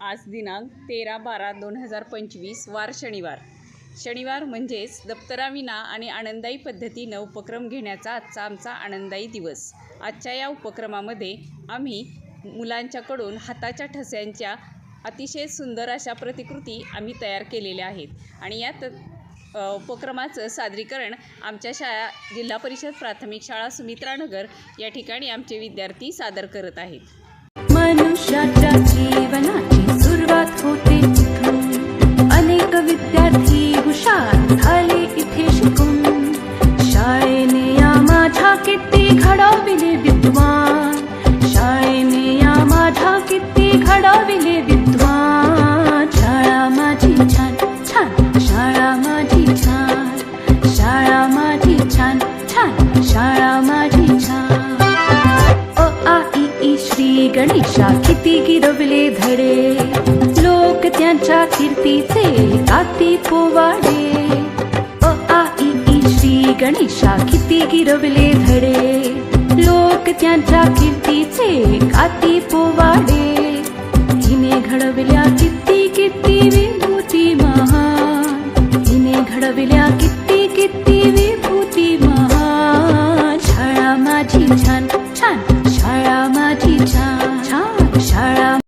आज दिनांक 13/12/2025 वार शनिवार म्हणजेच दप्तराविना आणि आनंदायी पद्धतीनं उपक्रम घेण्याचा आजचा आमचा आनंदायी दिवस। आजच्या या उपक्रमामध्ये आम्ही मुलांच्याकडून हाताच्या ठस्यांच्या अतिशय सुंदर अशा प्रतिकृती आम्ही तयार केलेल्या आहेत आणि या उपक्रमाचं सादरीकरण आमच्या शाळा जिल्हा परिषद प्राथमिक शाळा सुमित्रानगर या ठिकाणी आमचे विद्यार्थी सादर करत आहेत। मनुष्याच्या जीवनाची सुरुवात होते इथून, अनेक विद्यार्थी हुशार झाले इथे शिकून। शाळेने या माझ्या किती घडविले विद्वान, शाळेने या माझ्या किती घडविले विद्वान। शाळा माझी छान छान, शाळा माझी छान, शाळा माझी छान छान, शाळा माझी छान। श्री गणेशा किती गिरवले धडे, लोक त्यांच्या कीर्तीचे गाती पोवाडे। श्री गणेशा किती गिरवले धडे, लोक त्यांच्या कीर्तीचे गाती पोवाडे।